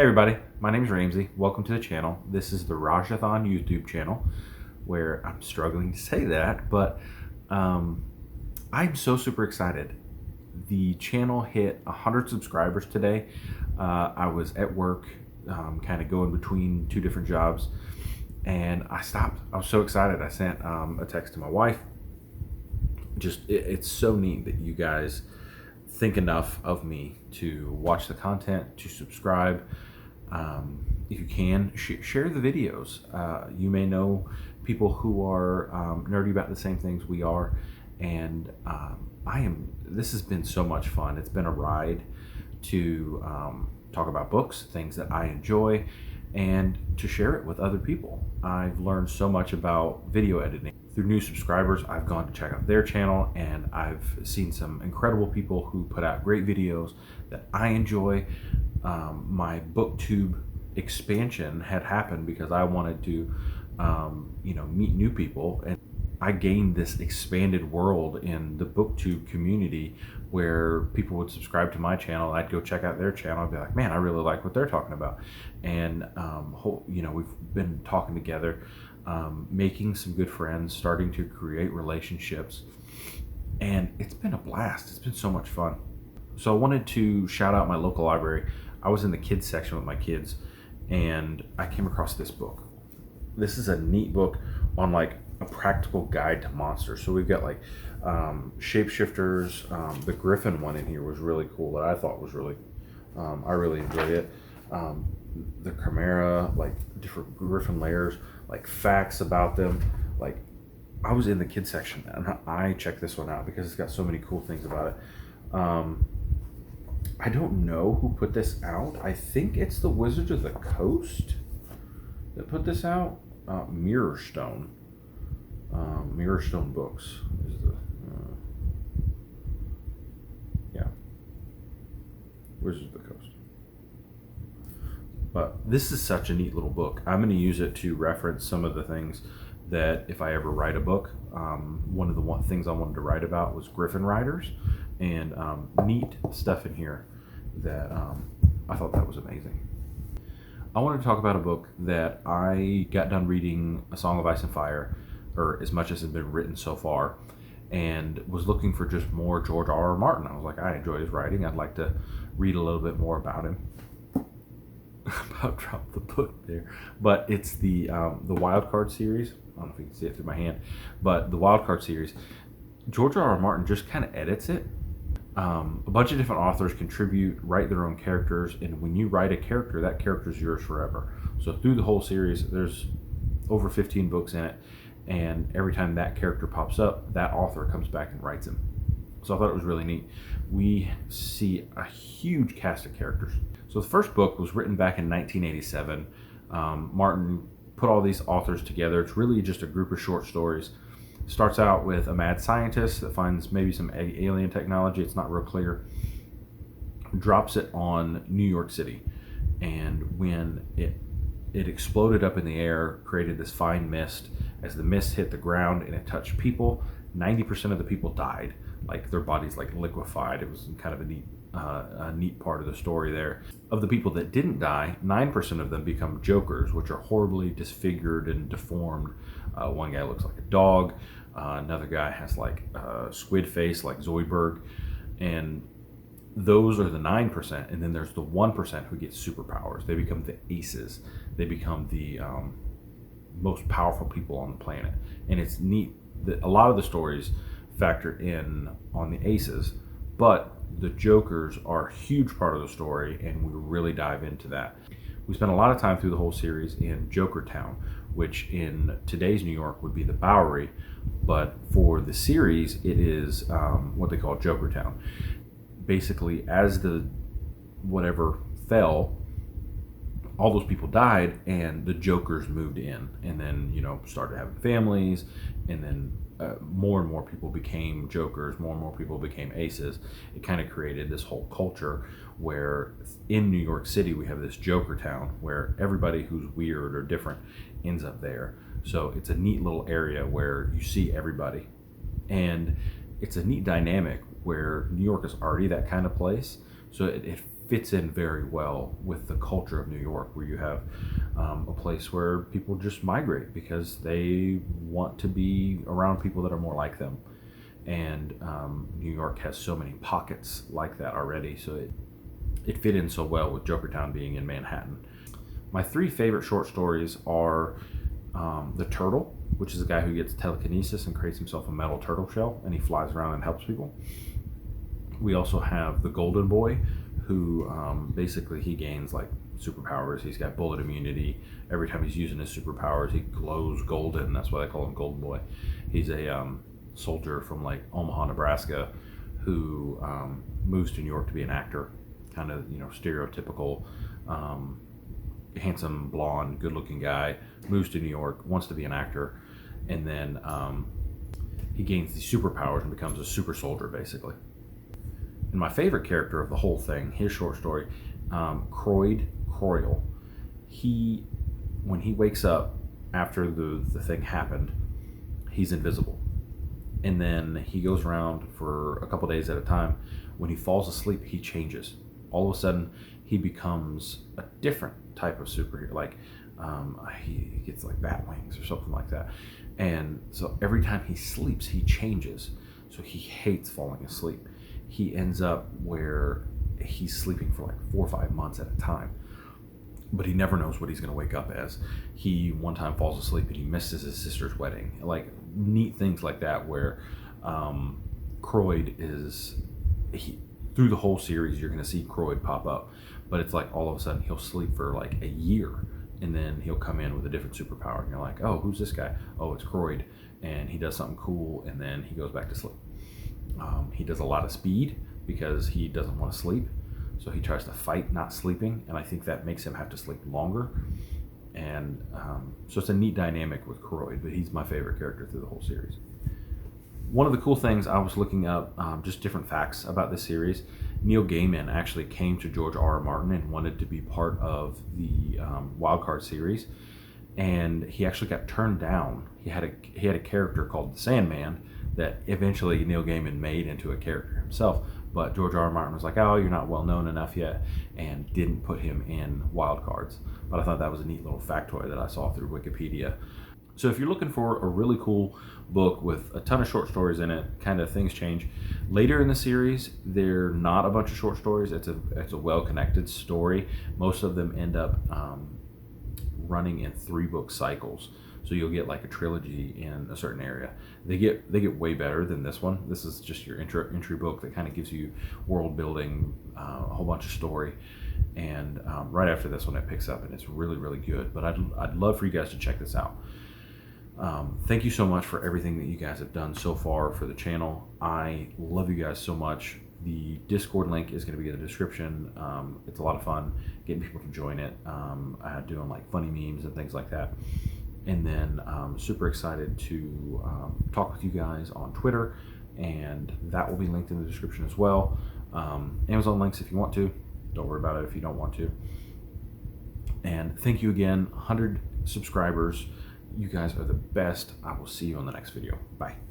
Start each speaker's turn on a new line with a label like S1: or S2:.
S1: everybody, my name is Ramsey. Welcome to the channel. This is the Rajathon YouTube channel, where I'm struggling to say that, but I'm so super excited. The channel hit 100 subscribers today. I was at work, kind of going between two different jobs, and I stopped. I was so excited. I sent a text to my wife. It's so neat that you guys think enough of me to watch the content, to subscribe. If you can, share the videos. You may know people who are nerdy about the same things we are, and this has been so much fun. It's been a ride to talk about books, things that I enjoy, and to share it with other people. I've learned so much about video editing. Through new subscribers, I've gone to check out their channel, and I've seen some incredible people who put out great videos that I enjoy. My BookTube expansion had happened because I wanted to, meet new people, and I gained this expanded world in the BookTube community where people would subscribe to my channel. I'd go check out their channel. I'd be like, man, I really like what they're talking about. And, we've been talking together, making some good friends, starting to create relationships. And it's been a blast. It's been so much fun. So I wanted to shout out my local library. I was in the kids section with my kids, and I came across this book. This is a neat book on like a practical guide to monsters. So we've got like shapeshifters. The Griffin one in here was really cool that I thought was really, I really enjoyed it. The Chimera, like different Griffin layers, like facts about them. Like I was in the kids section and I checked this one out because it's got so many cool things about it. I don't know who put this out. I think it's the Wizards of the Coast that put this out. Mirrorstone. Mirrorstone Books is the Wizards of the Coast. But this is such a neat little book. I'm going to use it to reference some of the things that if I ever write a book, one of the things I wanted to write about was Griffin Riders, and neat stuff in here that I thought that was amazing. I wanted to talk about a book that I got done reading, A Song of Ice and Fire, or as much as has been written so far, and was looking for just more George R.R. Martin. I was like, I enjoy his writing. I'd like to read a little bit more about him. About dropped the book there, but it's the Wild Card series. I don't know if you can see it through my hand, but the Wild Card series, George R.R. Martin just kind of edits it. A bunch of different authors contribute, write their own characters, and when you write a character, that character is yours forever. So through the whole series, there's over 15 books in it, and every time that character pops up, that author comes back and writes him. So I thought it was really neat. We see a huge cast of characters. So the first book was written back in 1987. Martin put all these authors together. It's really just a group of short stories. Starts out with a mad scientist that finds maybe some alien technology. It's not real clear. Drops it on New York City. And when it exploded up in the air, created this fine mist. As the mist hit the ground and it touched people, 90% of the people died. Like their bodies like liquefied. It was kind of a neat part of the story there. Of the people that didn't die, 9% of them become jokers, which are horribly disfigured and deformed. One guy looks like a dog. Another guy has like a squid face like Zoidberg. And those are the 9%. And then there's the 1% who get superpowers. They become the aces. They become the most powerful people on the planet. And it's neat that a lot of the stories factor in on the aces, but the jokers are a huge part of the story, and we really dive into that. We spent a lot of time through the whole series in Jokertown, which in today's New York would be the Bowery, but for the series it is what they call Jokertown. Basically, as the whatever fell, all those people died, and the jokers moved in, and then started having families, and then more and more people became jokers, more and more people became aces. It kind of created this whole culture where in New York City we have this Jokertown where everybody who's weird or different ends up there. So it's a neat little area where you see everybody, and it's a neat dynamic where New York is already that kind of place. So it fits in very well with the culture of New York, where you have a place where people just migrate because they want to be around people that are more like them. And New York has so many pockets like that already, so it fit in so well with Jokertown being in Manhattan. My 3 favorite short stories are The Turtle, which is a guy who gets telekinesis and creates himself a metal turtle shell, and he flies around and helps people. We also have The Golden Boy, who basically he gains like superpowers. He's got bullet immunity. Every time he's using his superpowers, he glows golden. That's why they call him Golden Boy. He's a soldier from like Omaha, Nebraska, who moves to New York to be an actor. Kind of, stereotypical handsome, blonde, good-looking guy, moves to New York, wants to be an actor, and then he gains these superpowers and becomes a super soldier, basically. And my favorite character of the whole thing, his short story, Croyd Croyle. When he wakes up after the thing happened, he's invisible. And then he goes around for a couple days at a time. When he falls asleep, he changes. All of a sudden, he becomes a different type of superhero. Like he gets like bat wings or something like that. And so every time he sleeps, he changes. So he hates falling asleep. He ends up where he's sleeping for like 4 or 5 months at a time, but he never knows what he's going to wake up as. He one time falls asleep and he misses his sister's wedding. Like neat things like that, where Croyd through the whole series, you're going to see Croyd pop up, but it's like all of a sudden he'll sleep for like a year, and then he'll come in with a different superpower, and you're like, oh, who's this guy? Oh, it's Croyd, and he does something cool, and then he goes back to sleep. He does a lot of speed because he doesn't want to sleep, so he tries to fight not sleeping, and I think that makes him have to sleep longer. And so it's a neat dynamic with Croyd, but he's my favorite character through the whole series. One of the cool things, I was looking up just different facts about this series. Neil Gaiman actually came to George R.R. Martin and wanted to be part of the Wildcard series, and he actually got turned down. He had a character called the Sandman that eventually Neil Gaiman made into a character himself, but George R.R. Martin was like, oh, you're not well known enough yet, and didn't put him in Wildcards. But I thought that was a neat little factoid that I saw through Wikipedia. So if you're looking for a really cool book with a ton of short stories in it, kind of things change. Later in the series, they're not a bunch of short stories. It's a well-connected story. Most of them end up running in 3-book cycles. So you'll get like a trilogy in a certain area. They get way better than this one. This is just your entry book that kind of gives you world building, a whole bunch of story. And right after this one, it picks up and it's really, really good. But I'd love for you guys to check this out. Thank you so much for everything that you guys have done so far for the channel. I love you guys so much. The Discord link is going to be in the description. It's a lot of fun getting people to join it. Doing like funny memes and things like that. And then super excited to talk with you guys on Twitter, and that will be linked in the description as well. Amazon links if you want to. Don't worry about it if you don't want to. And thank you again, 100 subscribers. You guys are the best. I will see you on the next video. Bye.